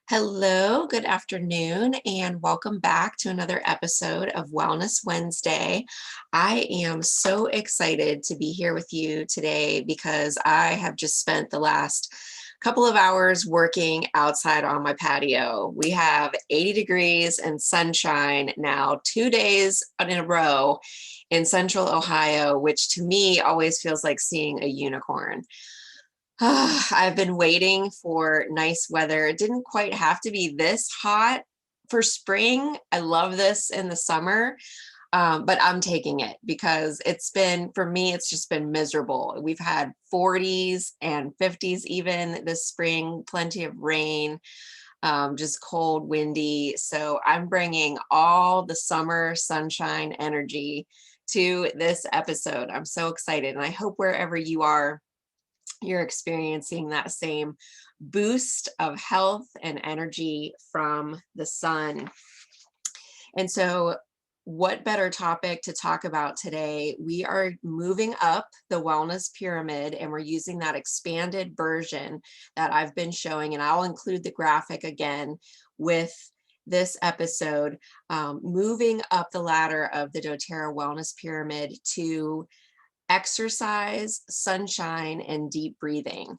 Hello, good afternoon, and welcome back to another episode of Wellness Wednesday. I am so excited to be here with you today because I have just spent the last couple of hours working outside on my patio. We have 80 degrees and sunshine now, 2 days in a row in central Ohio, which to me always feels like seeing a unicorn. I've been waiting for nice weather. It didn't quite have to be this hot for spring. I love this in the summer, but I'm taking it because for me, it's just been miserable. We've had 40s and 50s even this spring, plenty of rain, just cold, windy. So I'm bringing all the summer sunshine energy to this episode. I'm so excited, and I hope wherever you are, you're experiencing that same boost of health and energy from the sun. And so, what better topic to talk about today? We are moving up the wellness pyramid, and we're using that expanded version that I've been showing, and I'll include the graphic again with this episode, moving up the ladder of the doTERRA wellness pyramid to exercise, sunshine, and deep breathing.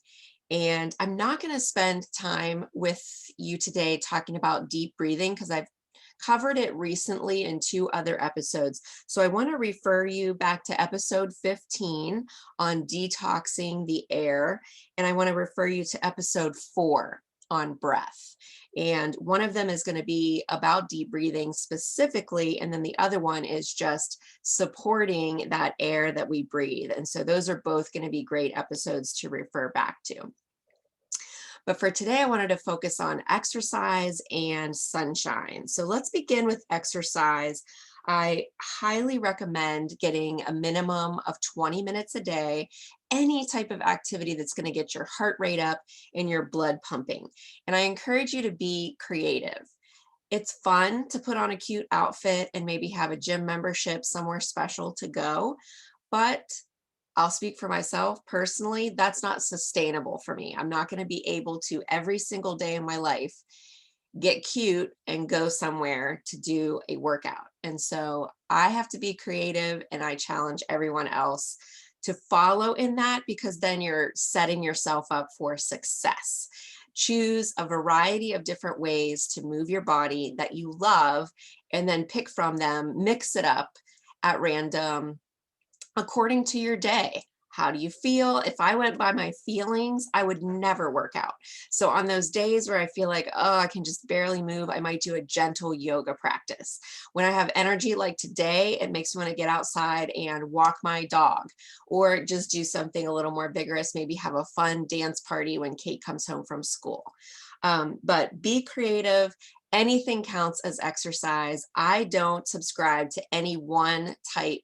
And I'm not going to spend time with you today talking about deep breathing because I've covered it recently in two other episodes. So I want to refer you back to episode 15 on detoxing the air. And I want to refer you to episode 4 on breath. And one of them is going to be about deep breathing specifically. And then the other one is just supporting that air that we breathe. And so those are both going to be great episodes to refer back to. But for today, I wanted to focus on exercise and sunshine. So let's begin with exercise. I highly recommend getting a minimum of 20 minutes a day, any type of activity that's going to get your heart rate up and your blood pumping. And I encourage you to be creative. It's fun to put on a cute outfit and maybe have a gym membership somewhere special to go, but I'll speak for myself personally, that's not sustainable for me. I'm not going to be able to every single day in my life get cute and go somewhere to do a workout. And so I have to be creative, and I challenge everyone else to follow in that, because then you're setting yourself up for success. Choose a variety of different ways to move your body that you love, and then pick from them, mix it up at random according to your day. How do you feel? If I went by my feelings, I would never work out. So on those days where I feel like, oh, I can just barely move, I might do a gentle yoga practice. When I have energy like today, it makes me want to get outside and walk my dog, or just do something a little more vigorous, maybe have a fun dance party when Kate comes home from school. But be creative. Anything counts as exercise. I don't subscribe to any one type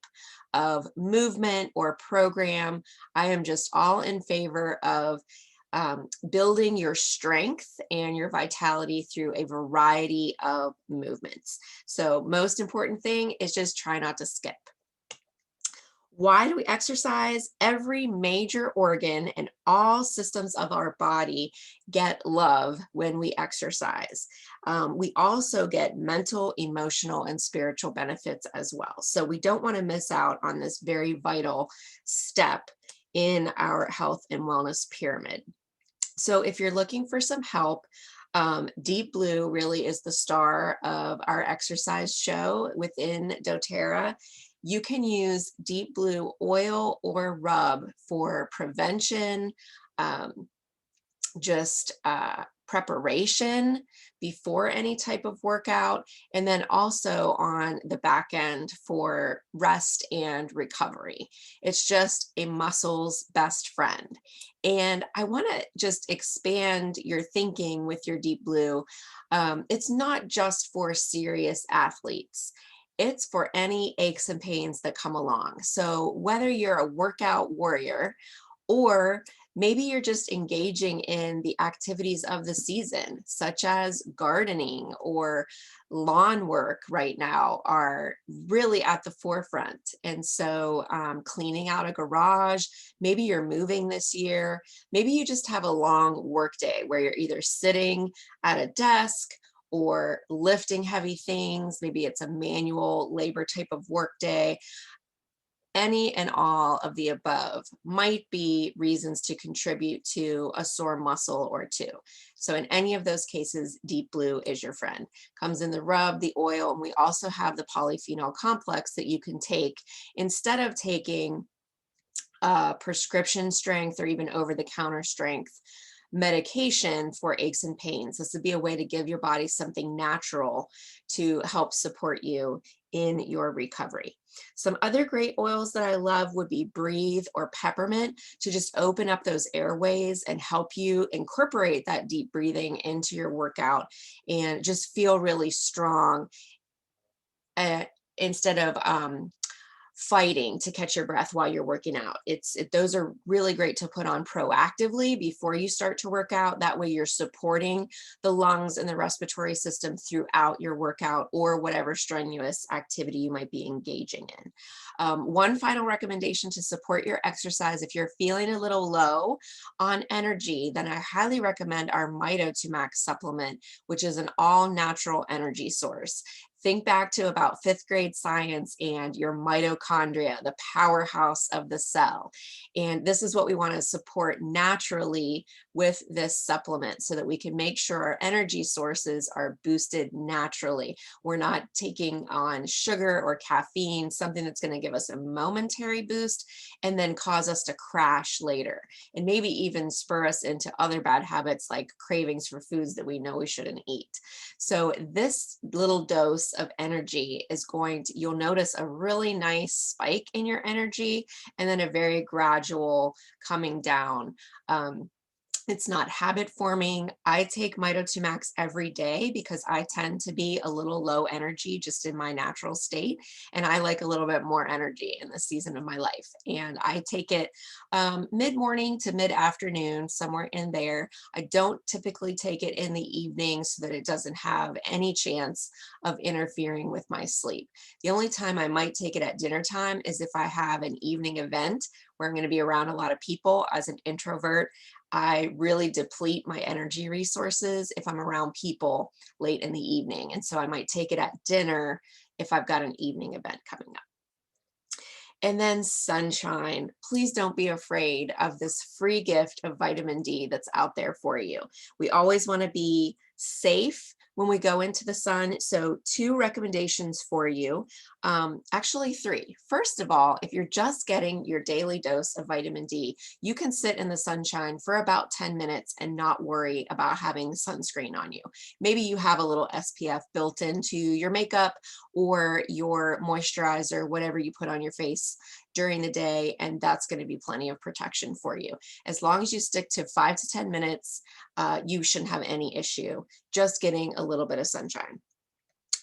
of movement or program. I am just all in favor of building your strength and your vitality through a variety of movements. So most important thing is just try not to skip. Why do we exercise? Every major organ and all systems of our body get love when we exercise. We also get mental, emotional, and spiritual benefits as well. So we don't want to miss out on this very vital step in our health and wellness pyramid. So if you're looking for some help, Deep Blue really is the star of our exercise show within doTERRA. You can use Deep Blue oil or rub for prevention, um, just preparation before any type of workout, and then also on the back end for rest and recovery. It's just a muscle's best friend. And I want to just expand your thinking with your Deep Blue. It's not just for serious athletes. It's for any aches and pains that come along. So whether you're a workout warrior or Maybe you're just engaging in the activities of the season, such as gardening or lawn work right now are really at the forefront. And so, cleaning out a garage, maybe you're moving this year, maybe you just have a long work day where you're either sitting at a desk or lifting heavy things. Maybe it's a manual labor type of work day. Any and all of the above might be reasons to contribute to a sore muscle or two. So in any of those cases, Deep Blue is your friend. Comes in the rub, the oil, and we also have the polyphenol complex that you can take instead of taking prescription strength or even over the counter strength medication for aches and pains. This would be a way to give your body something natural to help support you in your recovery. Some other great oils that I love would be Breathe or Peppermint to just open up those airways and help you incorporate that deep breathing into your workout and just feel really strong uh, instead of fighting to catch your breath while you're working out. Those are really great to put on proactively before you start to work out. That way you're supporting the lungs and the respiratory system throughout your workout or whatever strenuous activity you might be engaging in. One final recommendation to support your exercise, if you're feeling a little low on energy, then I highly recommend our Mito2max supplement, which is an all natural energy source. Think back to about fifth grade science and your mitochondria, the powerhouse of the cell. And this is what we want to support naturally with this supplement so that we can make sure our energy sources are boosted naturally. We're not taking on sugar or caffeine, something that's going to give us a momentary boost and then cause us to crash later, and maybe even spur us into other bad habits like cravings for foods that we know we shouldn't eat. So this little dose of energy is you'll notice a really nice spike in your energy and then a very gradual coming down. It's not habit forming. I take Mito2max every day because I tend to be a little low energy just in my natural state. And I like a little bit more energy in the season of my life. And I take it mid morning to mid afternoon, somewhere in there. I don't typically take it in the evening so that it doesn't have any chance of interfering with my sleep. The only time I might take it at dinner time is if I have an evening event where I'm going to be around a lot of people. As an introvert, I really deplete my energy resources if I'm around people late in the evening. And so I might take it at dinner if I've got an evening event coming up. And then sunshine. Please don't be afraid of this free gift of vitamin D that's out there for you. We always want to be safe when we go into the sun. So two recommendations for you, actually three. First of all, if you're just getting your daily dose of vitamin D, you can sit in the sunshine for about 10 minutes and not worry about having sunscreen on you. Maybe you have a little SPF built into your makeup or your moisturizer, whatever you put on your face during the day, and that's going to be plenty of protection for you. As long as you stick to 5 to 10 minutes, you shouldn't have any issue just getting a little bit of sunshine.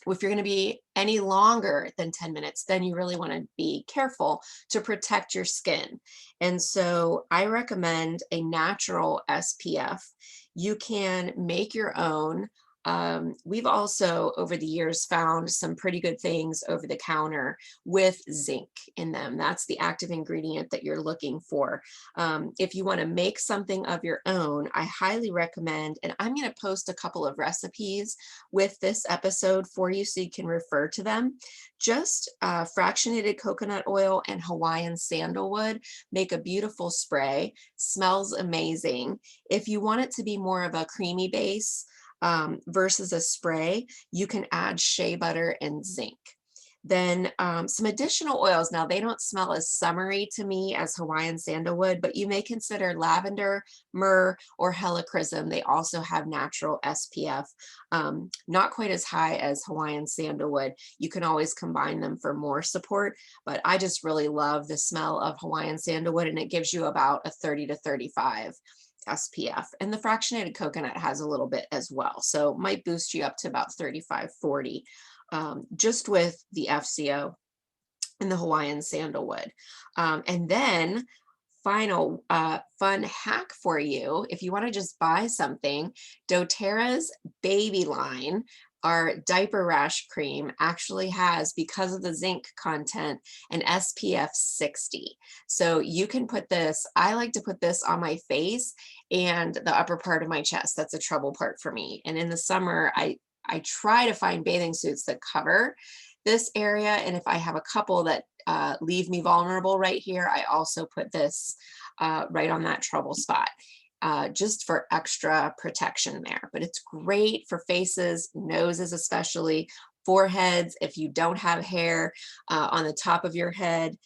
If you're going to be any longer than 10 minutes, then you really want to be careful to protect your skin. And so I recommend a natural SPF. You can make your own. We've also, over the years, found some pretty good things over the counter with zinc in them. That's the active ingredient that you're looking for. If you want to make something of your own, I highly recommend, and I'm going to post a couple of recipes with this episode for you so you can refer to them. Just fractionated coconut oil and Hawaiian sandalwood make a beautiful spray, smells amazing. If you want it to be more of a creamy base, versus a spray, you can add shea butter and zinc. Then some additional oils. Now, they don't smell as summery to me as Hawaiian sandalwood, but you may consider lavender, myrrh, or helichrysum. They also have natural SPF, not quite as high as Hawaiian sandalwood. You can always combine them for more support, but I just really love the smell of Hawaiian sandalwood, and it gives you about a 30 to 35 SPF, and the fractionated coconut has a little bit as well, so might boost you up to about 35, 40, just with the FCO and the Hawaiian sandalwood. And then final fun hack for you, if you want to just buy something, doTERRA's baby line, our diaper rash cream, actually has, because of the zinc content, an SPF 60. So you can put this, I like to put this on my face and the upper part of my chest. That's a trouble part for me. And in the summer, I try to find bathing suits that cover this area. And if I have a couple that leave me vulnerable right here, I also put this right on that trouble spot. Just for extra protection there. But it's great for faces, noses especially, foreheads, if you don't have hair on the top of your head,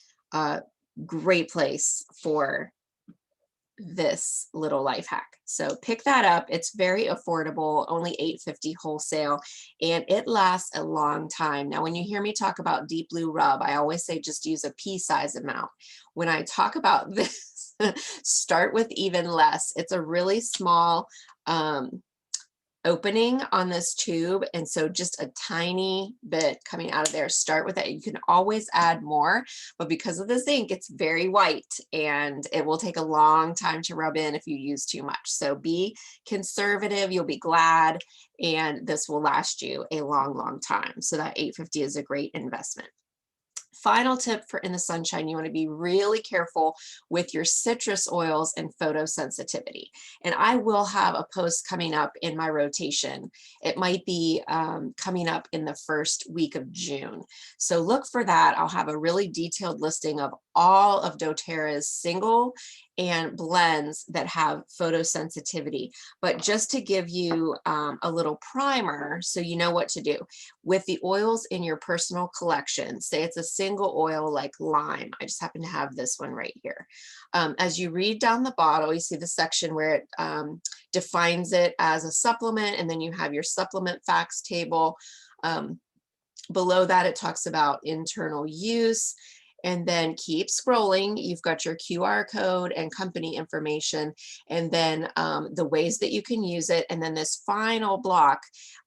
great place for this little life hack. So pick that up. It's very affordable, only $8.50 wholesale, and it lasts a long time. Now, when you hear me talk about Deep Blue Rub, I always say just use a pea-size amount. When I talk about this, start with even less. It's a really small opening on this tube, and so just a tiny bit coming out of there. Start with that. You can always add more, but because of the zinc, it's very white and it will take a long time to rub in if you use too much. So be conservative, you'll be glad, and this will last you a long time. So that $8.50 is a great investment. Final tip for in the sunshine, you want to be really careful with your citrus oils and photosensitivity. And I will have a post coming up in my rotation. It might be coming up in the first week of June. So look for that. I'll have a really detailed listing of all of doTERRA's single and blends that have photosensitivity. But just to give you a little primer so you know what to do with the oils in your personal collection, say it's a single oil like lime. I just happen to have this one right here. As you read down the bottle, you see the section where it defines it as a supplement, and then you have your supplement facts table. Below that, it talks about internal use. And then keep scrolling. You've got your QR code and company information, and then the ways that you can use it. And then this final block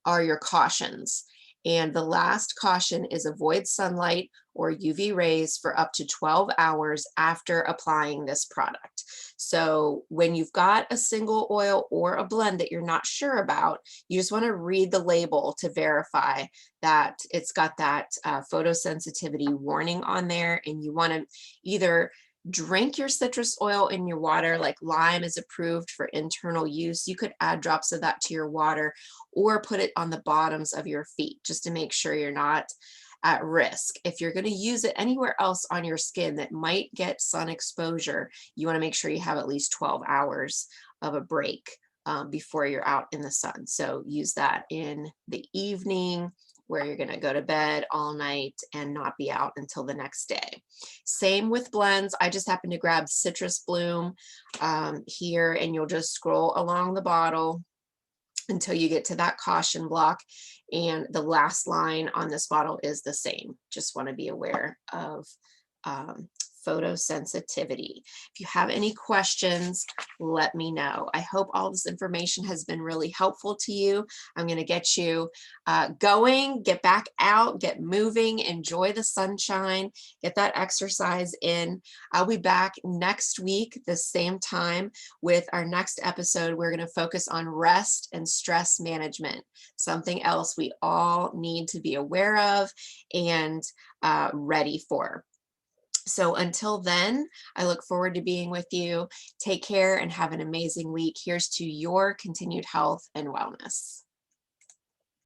are your cautions. And the last caution is avoid sunlight or UV rays for up to 12 hours after applying this product. So when you've got a single oil or a blend that you're not sure about, you just want to read the label to verify that it's got that photosensitivity warning on there. And you want to either drink your citrus oil in your water, like lime is approved for internal use. You could add drops of that to your water or put it on the bottoms of your feet just to make sure you're not at risk. If you're going to use it anywhere else on your skin that might get sun exposure, you want to make sure you have at least 12 hours of a break before you're out in the sun. So use that in the evening where you're going to go to bed all night and not be out until the next day. Same with blends. I just happen to grab Citrus Bloom here, and you'll just scroll along the bottle until you get to that caution block. And the last line on this bottle is the same. Just want to be aware of photosensitivity. If you have any questions, let me know. I hope all this information has been really helpful to you. I'm going to get you going, get back out, get moving, enjoy the sunshine, get that exercise in. I'll be back next week, the same time, with our next episode. We're going to focus on rest and stress management, something else we all need to be aware of and ready for. So until then, I look forward to being with you. Take care and have an amazing week. Here's to your continued health and wellness.